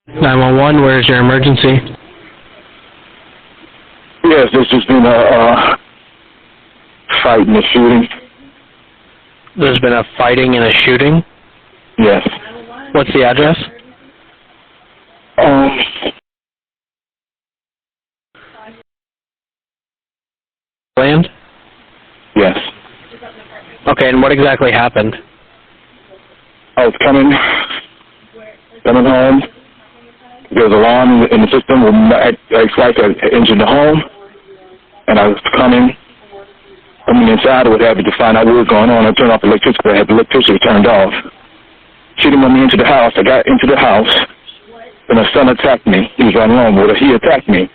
911, where's your emergency? Yes, there's just been a fight and a shooting. There's been a fighting and a shooting? Yes. What's the address? Land? Yes. Okay, and what exactly happened? I was coming home. There was an alarm in the system. Ex-wife had entered the home, and I was coming inside or whatever to find out what was going on. I turned off the electricity. I had the electricity turned off. She didn't want me into the house. I got into the house, and my son attacked me. He was running home with her. He attacked me.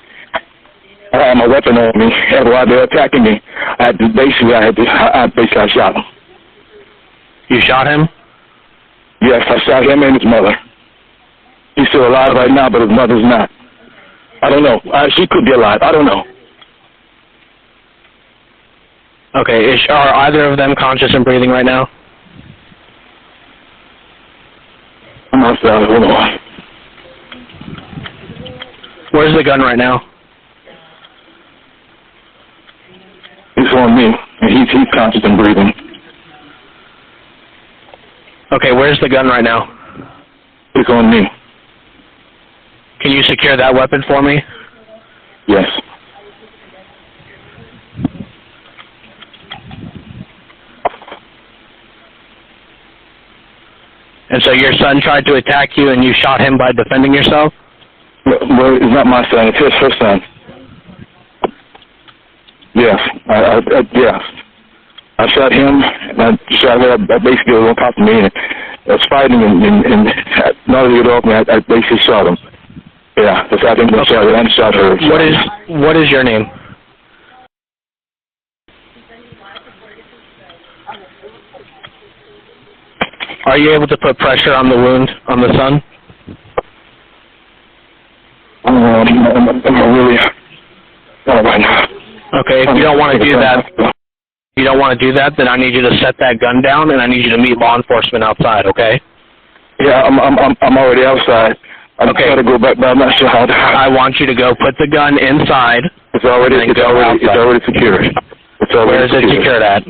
I had my weapon on me, and while they were attacking me, I shot him. You shot him? Yes, I shot him and his mother. He's still alive right now, but his mother's not. I don't know. She could be alive. I don't know. Okay, are either of them conscious and breathing right now? I'm outside. Hold on. Where's the gun right now? It's on me, and he's conscious and breathing. Okay, where's the gun right now? It's on me. Can you secure that weapon for me? Yes. And so your son tried to attack you and you shot him by defending yourself? Well, it's not my son. It's her son. Yes. Yes. I shot him, and I shot her. I basically was on top of me, and I was fighting, and now that he got off me, I basically shot him. Yeah, that's how I think I shot her, and I shot her. What is your name? Are you able to put pressure on the wound on the son? I'm really right now. Okay, if you don't want to do that, then I need you to set that gun down, and I need you to meet law enforcement outside. Okay? Yeah, I'm already outside. I'm trying to go back, but I'm not sure how to. I want you to go put the gun inside. It's already secured. Where is it secured at?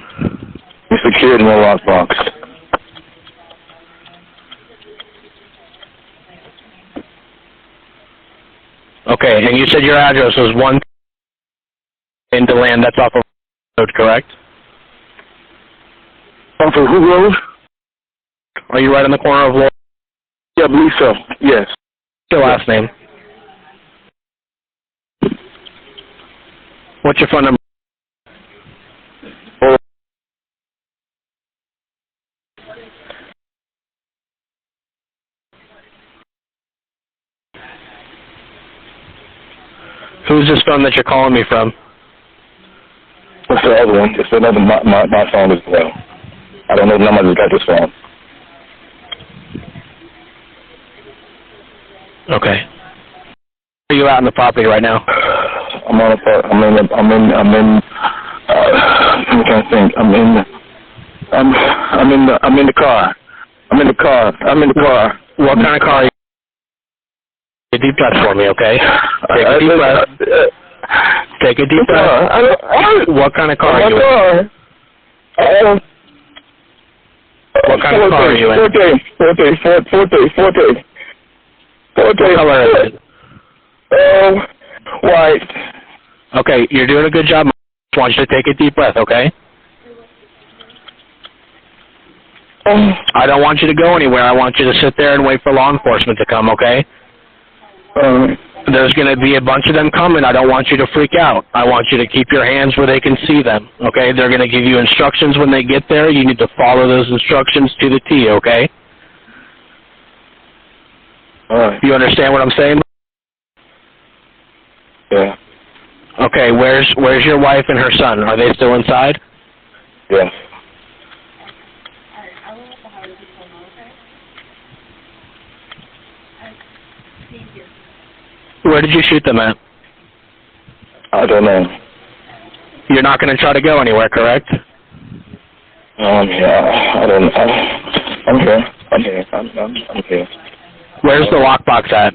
It's secured in a lockbox. Okay, and you said your address was 1 in DeLand. That's off of road, correct? Off of who road? Are you right on the corner of Volusia? Yeah, I believe so. Yes. What's your last name? What's your phone number? Who's this phone that you're calling me from? What's the other one? It's another my phone as well. I don't know the number that's got this phone. Okay. Where are you out on the property right now? I'm in. I'm trying to think. I'm in the car. What kind of car are you? Take a deep breath for me, okay? Take a deep breath. Take a deep breath. What kind of car are you in? What kind of car are you in? Forte. What color is it? White. Okay, you're doing a good job. I just want you to take a deep breath, okay? I don't want you to go anywhere. I want you to sit there and wait for law enforcement to come, okay? There's going to be a bunch of them coming. I don't want you to freak out. I want you to keep your hands where they can see them, okay? They're going to give you instructions when they get there. You need to follow those instructions to the T, okay? All right. You understand what I'm saying? Yeah. Okay, where's your wife and her son? Are they still inside? Yes. Where did you shoot them at? I don't know. You're not going to try to go anywhere, correct? Yeah, I don't know. I'm here. I'm here. Where's the lockbox at?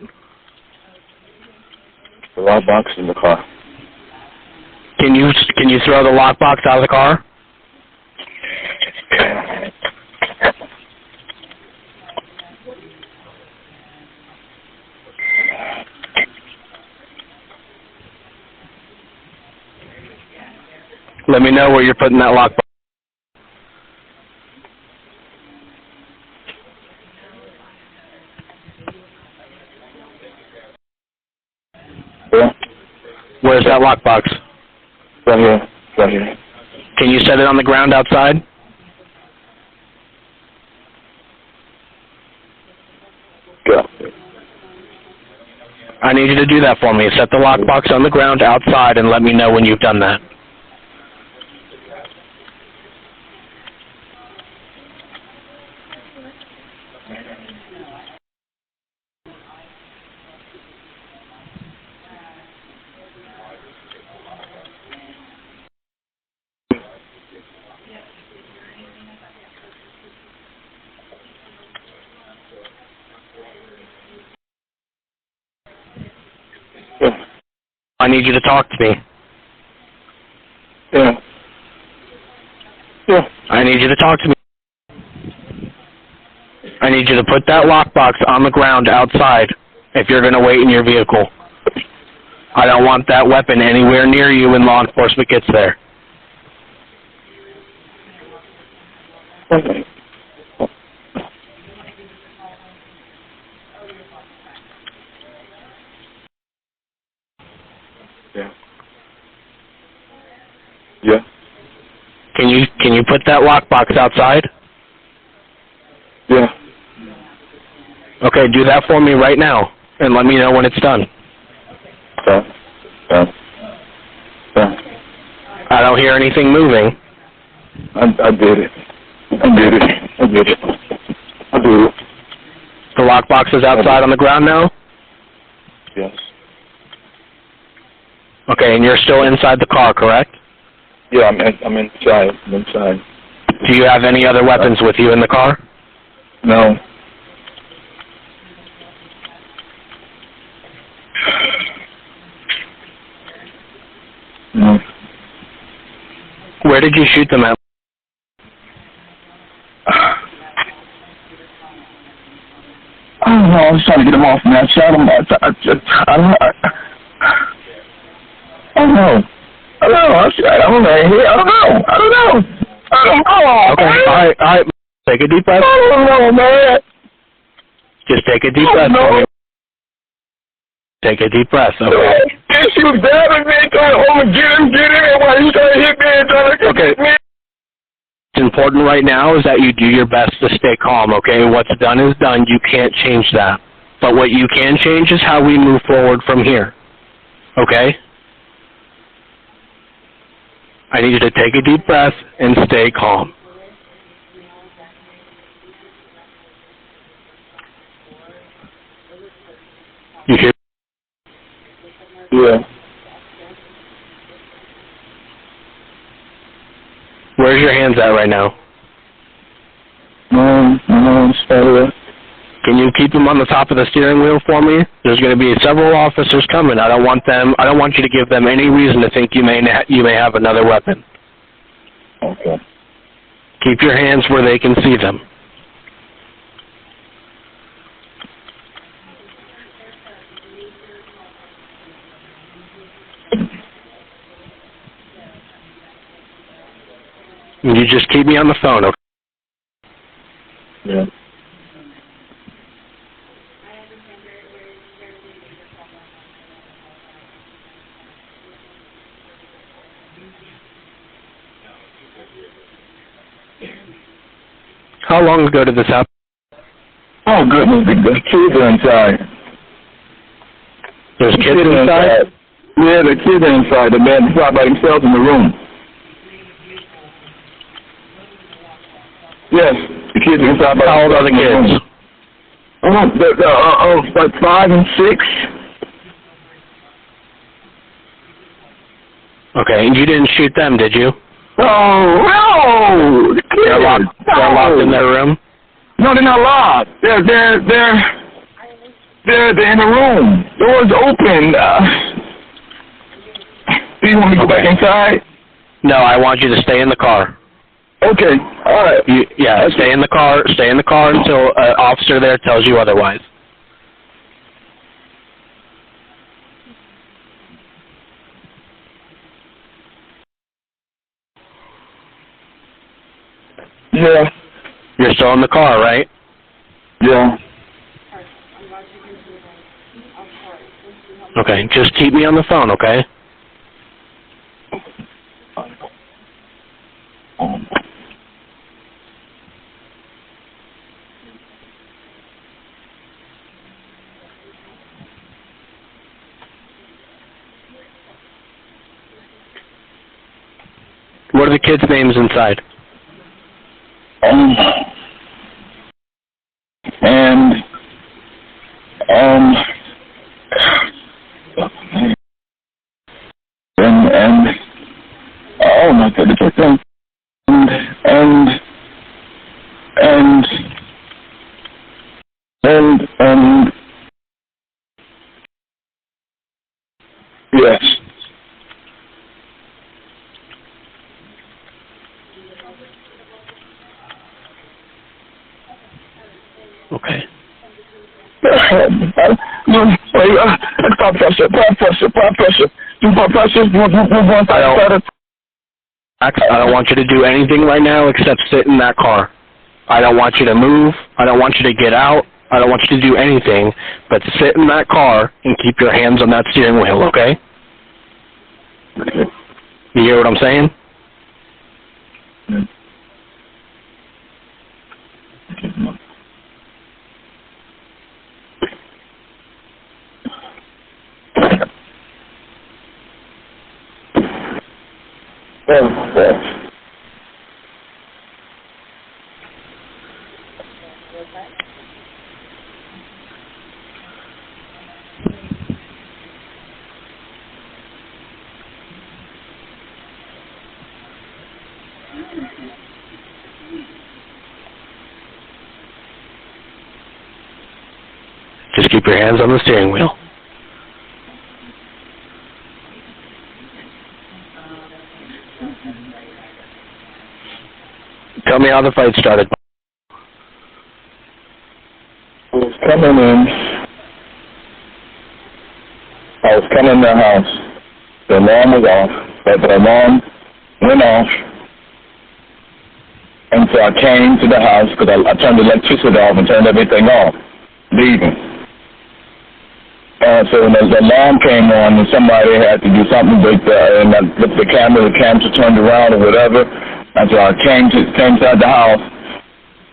The lockbox in the car. Can you throw the lockbox out of the car? Let me know where you're putting that lockbox. Yeah. Where's that lockbox? Right here. Right here. Can you set it on the ground outside? Yeah. I need you to do that for me. Set the lockbox on the ground outside and let me know when you've done that. Yeah. I need you to talk to me. Yeah. Yeah. I need you to talk to me. I need you to put that lockbox on the ground outside if you're going to wait in your vehicle. I don't want that weapon anywhere near you when law enforcement gets there. Okay. Yeah. Yeah. Can you put that lockbox outside? Yeah. Okay, do that for me right now and let me know when it's done. Yeah. Yeah. Yeah. I don't hear anything moving. I did it. I did it. I did it. I did it. The lockbox is outside on the ground now? Yes. Okay, and you're still inside the car, correct? Yeah, I'm inside. I'm inside. Do you have any other weapons with you in the car? No. No. Where did you shoot them at? I don't know. I was trying to get them off me. I shot them. I don't know. I don't know. I don't know. I don't know. Okay, all right. Take a deep breath. I don't know, man. Just take a deep breath. For me. Take a deep breath, okay? And she was dabbing me, trying to get him, and while he trying to hit me and trying to Okay. hit me. What's important right now is that you do your best to stay calm, okay? What's done is done. You can't change that. But what you can change is how we move forward from here, okay? I need you to take a deep breath and stay calm. You hear? Yeah. Where's your hands at right now? No, sorry. Can you keep them on the top of the steering wheel for me? There's going to be several officers coming. I don't want you to give them any reason to think you may have another weapon. Okay. Keep your hands where they can see them. You just keep me on the phone, okay? Yeah. How long ago did this happen? Oh, goodness, the kids are inside. There's kids inside? Yeah, the kids are inside. The man is by themselves in the room. Yes, the kids are inside by How old are the kids? Like 5 and 6. Okay, and you didn't shoot them, did you? Oh, no! The kids. They're locked in their room? No, they're not locked. They're They're in the room. Door's open. Do you want me to go back inside? No, I want you to stay in the car. Okay. All right. Stay in the car. Stay in the car until an officer there tells you otherwise. Yeah. You're still in the car, right? Yeah. Okay, just keep me on the phone, okay? What are the kids' names inside? And oh my goodness, and yes. Okay. Blood pressure. Do blood pressure. I don't want you to do anything right now except sit in that car. I don't want you to move. I don't want you to get out. I don't want you to do anything but sit in that car and keep your hands on that steering wheel, okay? You hear what I'm saying? Just keep your hands on the steering wheel. Tell me how the fight started. I was coming in the house. The alarm was off, but the alarm went off. And so I came to the house because I turned the electricity off and turned everything off, leaving. So when the alarm came on and somebody had to do something with and I looked at the camera were turned around or whatever. And so I came inside the house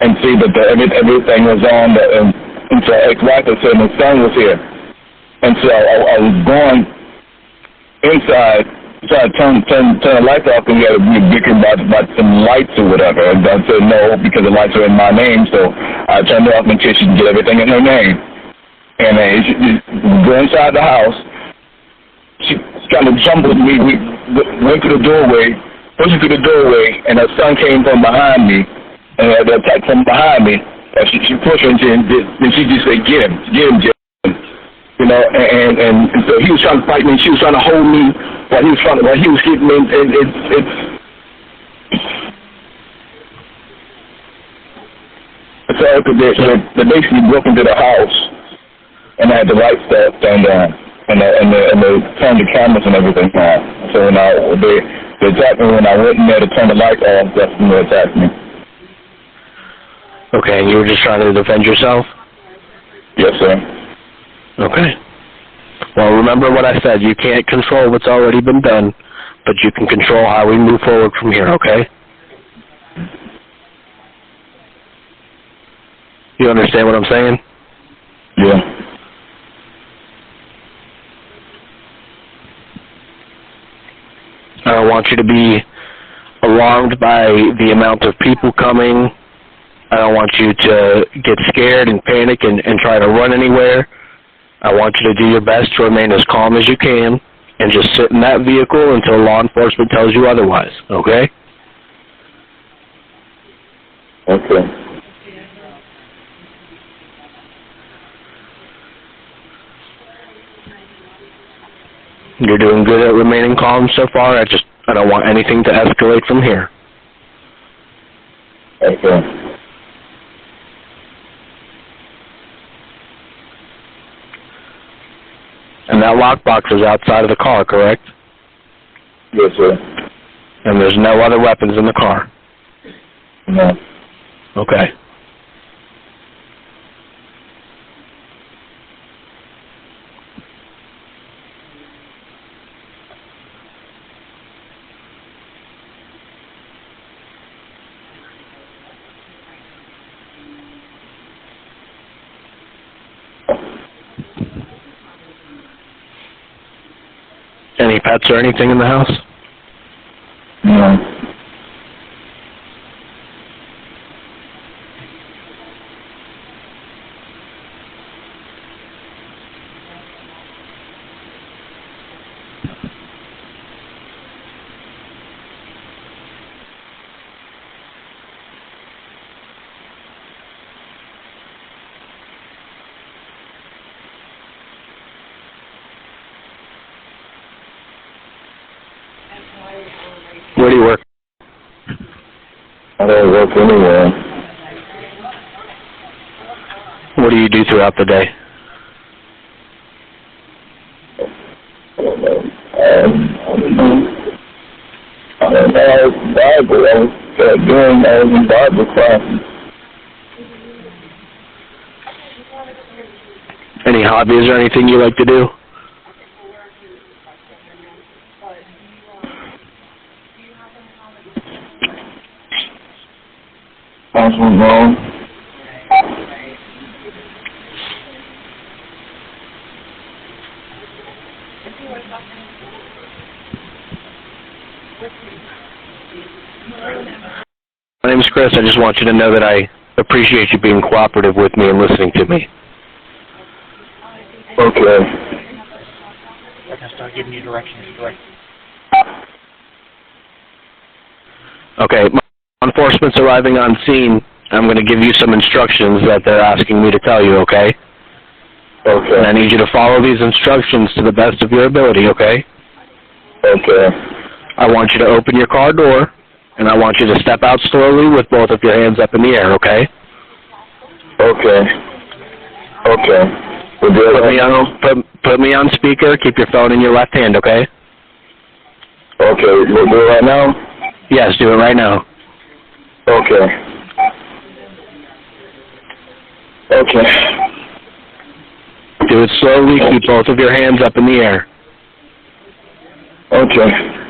and see that everything was on. And so ex-wife said my son was here. And so I was going inside, so I turned the lights off and we had to be bickering about some lights or whatever. And I said no, because the lights are in my name, so I turned it off until she could get everything in her name. And she go inside the house. She kind of jumbled me. We went to the doorway, pushed through the doorway, and her son came from behind me, and had the attack from behind me. And she pushed her, and she just said, "Get him, Jim." You know, and so he was trying to fight me, and she was trying to hold me while he was hitting me, and so they basically broke into the house, and I had the lights turned on, and they turned the cameras and everything on. So when they attacked me when I went in there to turn the lights off, that's when they attacked me. Okay, and you were just trying to defend yourself? Yes, sir. Okay. Well, remember what I said. You can't control what's already been done, but you can control how we move forward from here, okay? You understand what I'm saying? Yeah. I don't want you to be alarmed by the amount of people coming. I don't want you to get scared and panic and try to run anywhere. I want you to do your best to remain as calm as you can and just sit in that vehicle until law enforcement tells you otherwise, okay? Okay. You're doing good at remaining calm so far. I don't want anything to escalate from here. Okay. And that lockbox is outside of the car, correct? Yes, sir. And there's no other weapons in the car? No. Okay. Any pets or anything in the house? No. Where do you work? I don't work anywhere. What do you do throughout the day? I don't know Bible. I was doing Bible classes. Any hobbies or anything you like to do? Possible wrong. My name's Chris. I just want you to know that I appreciate you being cooperative with me and listening to me. Okay. I can start giving you directions. Okay, my law enforcement's arriving on scene. I'm going to give you some instructions that they're asking me to tell you, okay? Okay. And I need you to follow these instructions to the best of your ability, okay? Okay. I want you to open your car door, and I want you to step out slowly with both of your hands up in the air, okay? Okay. Okay. We'll do it Put me on speaker. Keep your phone in your left hand, okay? Okay. We'll do it right now? Yes, do it right now. Okay. Okay. Do it slowly. Keep both of your hands up in the air. Okay.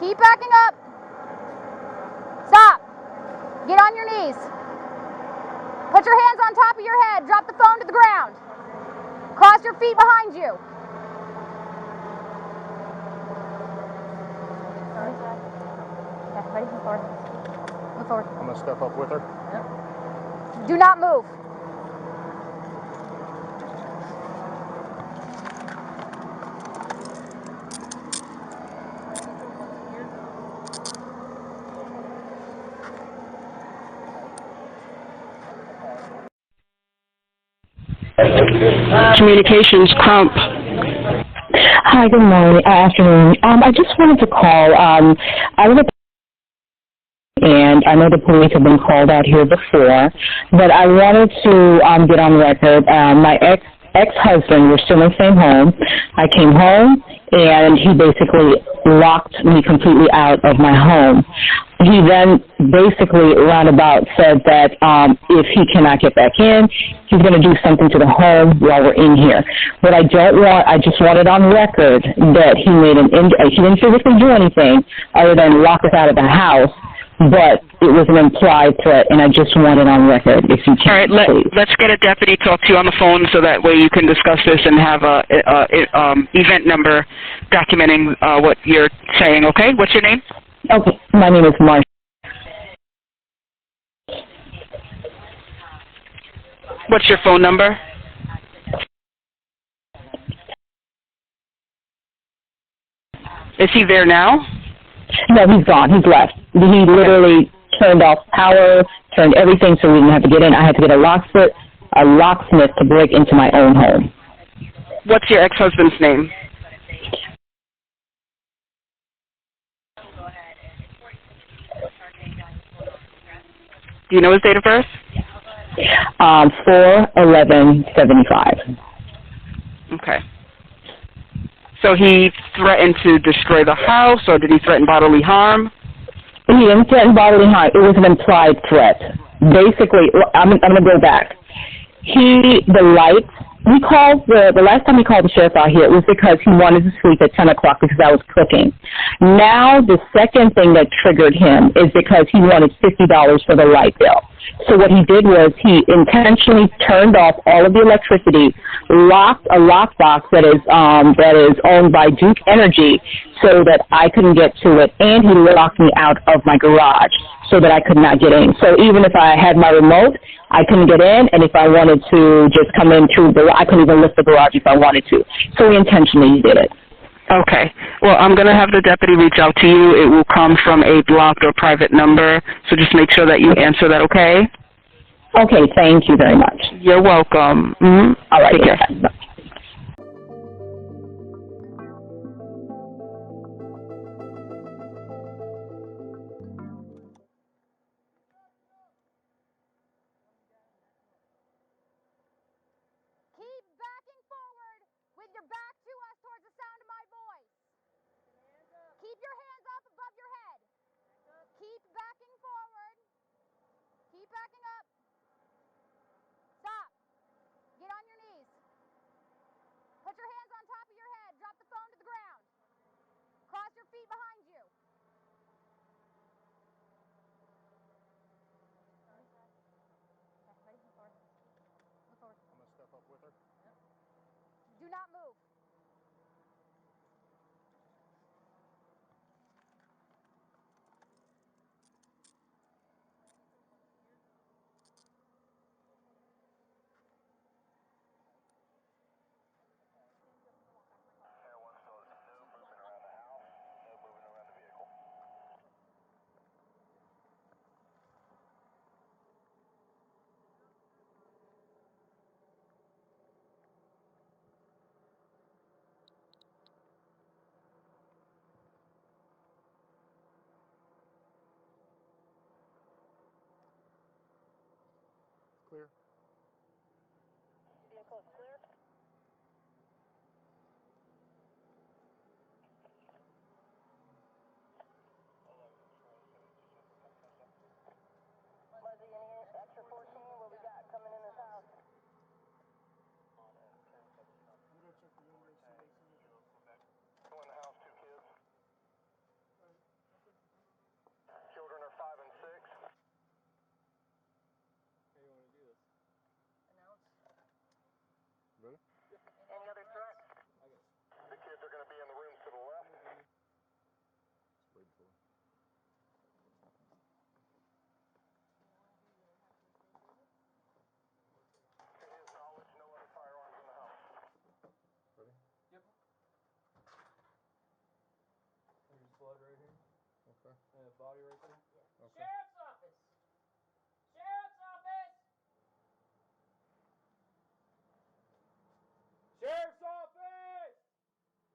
Keep backing up. Stop. Get on your knees. Put your hands on top of your head. Drop the phone to the ground. Cross your feet behind you. Okay, ready? Move forward. Move forward. I'm going to step up with her. Yep. Do not move. Communications Crump. Hi, good morning, afternoon. I just wanted to call. I was and I know the police have been called out here before, but I wanted to get on record. My ex-husband, we're still in the same home. I came home, and he basically locked me completely out of my home. He then basically roundabout said that if he cannot get back in, he's going to do something to the home while we're in here. But I just want it on record that he he didn't physically do anything other than lock us out of the house, but it was an implied threat, and I just want it on record, if you can. All right, let's get a deputy to talk to you on the phone so that way you can discuss this and have a event number documenting what you're saying, okay? What's your name? Okay, my name is Marcia. What's your phone number? Is he there now? No, he's gone. He's left. He literally turned off power, turned everything so we didn't have to get in. I had to get a locksmith to break into my own home. What's your ex-husband's name? Do you know his date of birth? 4/11/75. Okay. So he threatened to destroy the house, or did he threaten bodily harm? He didn't threaten bodily harm. It was an implied threat. Basically, I'm going to go back. The last time he called the sheriff out here, it was because he wanted to sleep at 10 o'clock because I was cooking. Now, the second thing that triggered him is because he wanted $50 for the light bill. So what he did was he intentionally turned off all of the electricity, locked a lockbox that is owned by Duke Energy so that I couldn't get to it, and he locked me out of my garage so that I could not get in. So even if I had my remote, I couldn't get in, and if I wanted to just come in through I couldn't even lift the garage if I wanted to. So he intentionally did it. Okay. Well, I'm going to have the deputy reach out to you. It will come from a blocked or private number, so just make sure that you answer that, okay? Okay, thank you very much. You're welcome. Mm-hmm. All right. Take care. Bye. Keep backing forward with your back to us towards the sound of my voice. Keep your hands up above your head. Keep backing forward. Keep backing up. Stop. Get on your knees. Put your hands on top of your head. Drop the phone to the ground. Cross your feet behind you. Okay, ready? Move forward. Move forward. I'm going to step up with her. Yep. Do not move. Clear. Vehicle clear. Muzzy, any extra 14? What we got coming in this house? I'm going to check the window, see if they see it. Go in the house, 2 kids. Any other threats? The kids are going to be in the rooms to the left. To his knowledge, no other firearms in the house. Ready? Yep. There's blood right here. Okay. And a body right there? Yeah. Okay. Sheriff's office! Sheriff's office! Sheriff's office!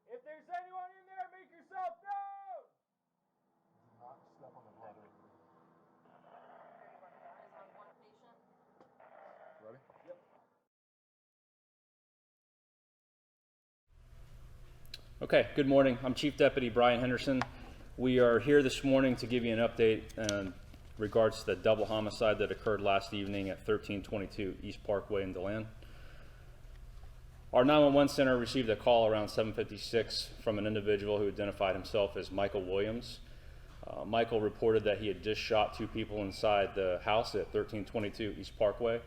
If there's anyone in there, make yourself known! Do not step on the blood. 31 guys on one patient. Ready? Yep. Okay, good morning. I'm Chief Deputy Brian Henderson. We are here this morning to give you an update in regards to the double homicide that occurred last evening at 1322 East Parkway in DeLand. Our 911 center received a call around 7:56 from an individual who identified himself as Michael Williams. Michael reported that he had just shot two people inside the house at 1322 East Parkway.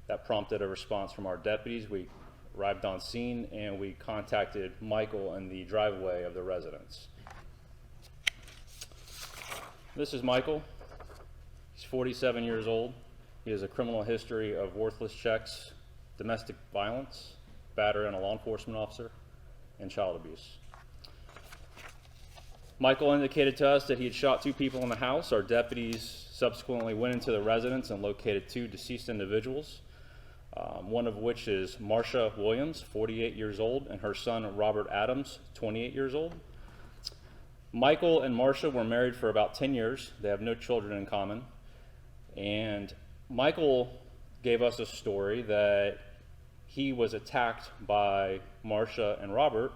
That prompted a response from our deputies. We arrived on scene and we contacted Michael in the driveway of the residence. This is Michael. He's 47 years old. He has a criminal history of worthless checks, domestic violence, battery on a law enforcement officer, and child abuse. Michael indicated to us that he had shot two people in the house. Our deputies subsequently went into the residence and located two deceased individuals. One of which is Marsha Williams, 48 years old, and her son Robert Adams, 28 years old. Michael and Marsha were married for about 10 years. They have no children in common. And Michael gave us a story that he was attacked by Marsha and Robert.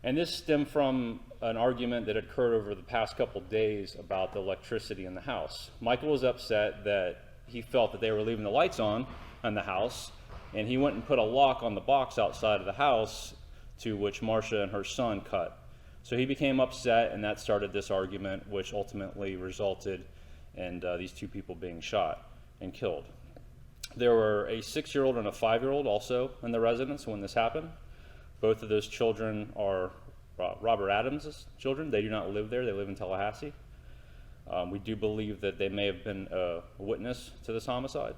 And this stemmed from an argument that occurred over the past couple days about the electricity in the house. Michael was upset that he felt that they were leaving the lights on in the house, and he went and put a lock on the box outside of the house, to which Marsha and her son cut. So he became upset, and that started this argument, which ultimately resulted in these two people being shot and killed. There were a 6-year-old and a 5-year-old also in the residence when this happened. Both of those children are Robert Adams' children. They do not live there. They live in Tallahassee. We do believe that they may have been a witness to this homicide,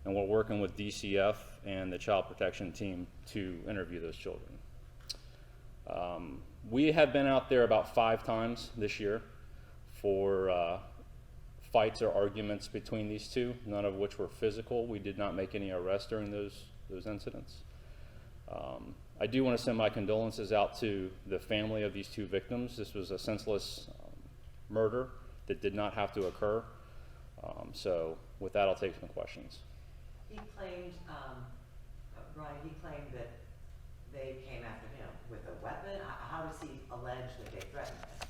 and we're working with DCF and the Child Protection Team to interview those children. We have been out there about 5 times this year for fights or arguments between these two, none of which were physical. We did not make any arrests during those incidents. I do want to send my condolences out to the family of these two victims. This was a senseless murder that did not have to occur. So with that, I'll take some questions. He claimed, Brian, he claimed that they came after him with a weapon. How does he allege that they threatened him?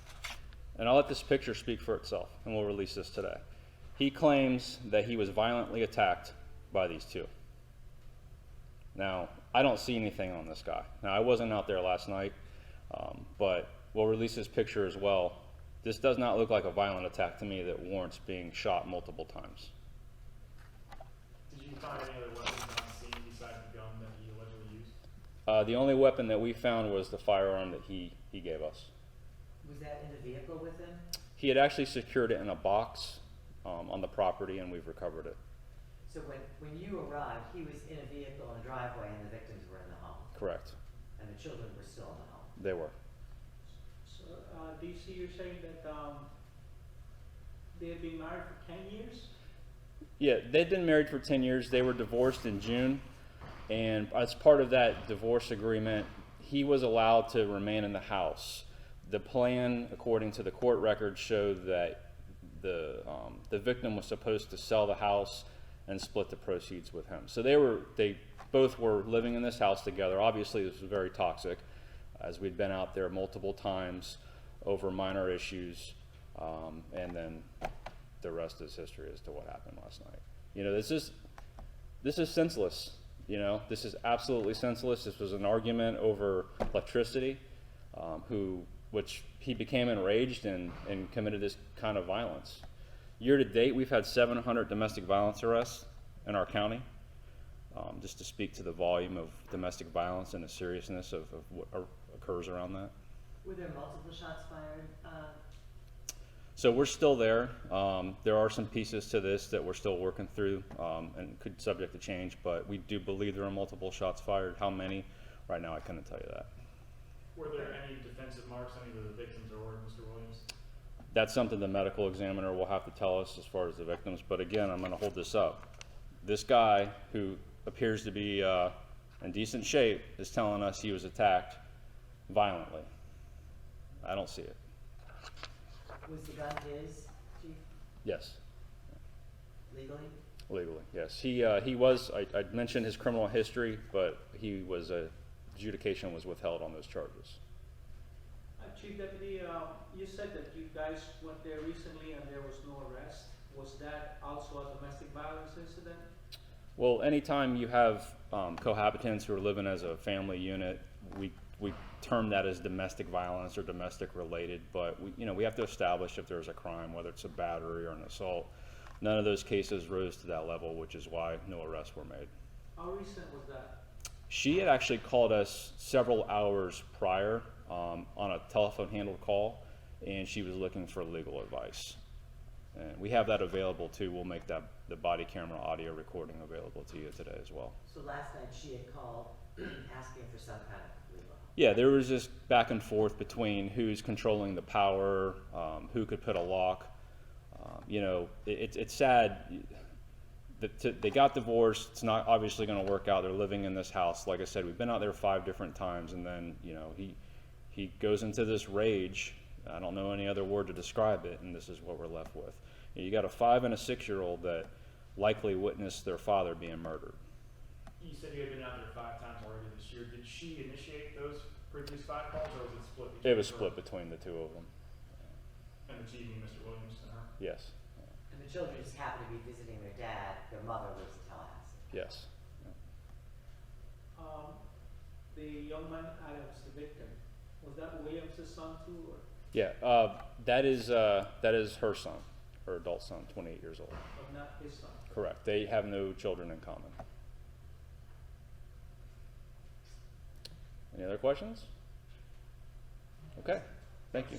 And I'll let this picture speak for itself, and we'll release this today. He claims that he was violently attacked by these two. Now, I don't see anything on this guy. Now, I wasn't out there last night, but we'll release this picture as well. This does not look like a violent attack to me that warrants being shot multiple times. Did you find any other weapons on scene besides the gun that he allegedly used? The only weapon that we found was the firearm that he gave us. Was that in the vehicle with him? He had actually secured it in a box on the property, and we've recovered it. So when you arrived, he was in a vehicle in a driveway and the victims were in the home? Correct. And the children were still in the home? They were. So, DC, you're saying that they had been married for 10 years? Yeah, they'd been married for 10 years. They were divorced in June, and as part of that divorce agreement, he was allowed to remain in the house. The plan, according to the court records, showed that the victim was supposed to sell the house and split the proceeds with him. So they both were living in this house together. Obviously, this was very toxic, as we'd been out there multiple times over minor issues, and then the rest is history as to what happened last night. You know, this is senseless. You know, this is absolutely senseless. This was an argument over electricity, which he became enraged and committed this kind of violence. Year to date, we've had 700 domestic violence arrests in our county. just to speak to the volume of domestic violence and the seriousness of what occurs around that. Were there multiple shots fired? So we're still there. There are some pieces to this that we're still working through and could subject to change, but we do believe there are multiple shots fired. How many? Right now I couldn't tell you that. Were there any defensive marks on either the victims or Mr. Williams? That's something the medical examiner will have to tell us as far as the victims, but again, I'm going to hold this up. This guy, who appears to be in decent shape, is telling us he was attacked violently. I don't see it. Was the gun his, Chief? Yes. Legally? Legally, yes. He was, I mentioned his criminal history, but he was, adjudication was withheld on those charges. Chief Deputy, you said that you guys went there recently and there was no arrest. Was that also a domestic violence incident? Well, anytime you have cohabitants who are living as a family unit, we term that as domestic violence or domestic related, but we have to establish if there's a crime, whether it's a battery or an assault. None of those cases rose to that level, which is why no arrests were made. How recent was that? She had actually called us several hours prior on a telephone handled call, and she was looking for legal advice. And we have that available too. We'll make that the body camera audio recording available to you today as well. So last night she had called asking for some kind of legal help. Yeah, there was this back and forth between who's controlling the power, who could put a lock. It's sad that they got divorced. It's not obviously going to work out. They're living in this house. Like I said, we've been out there 5 different times, and then he goes into this rage. I don't know any other word to describe it, and this is what we're left with. You got a 5- and a 6-year-old that likely witnessed their father being murdered. You said you had been out there 5 times already this year. Did she initiate those previous 5 calls, or was it split between It was split between the 2 of them. And the chief, Mr. Williams, and her? Yes. And the children just happened to be visiting their dad. Their mother lives in Tallahassee. Yes. The young man Adams, the victim, was that Williams' son too? Or? Yeah, that is her son, her adult son, 28 years old. But not his son? Correct. They have no children in common. Any other questions? Okay, thank you.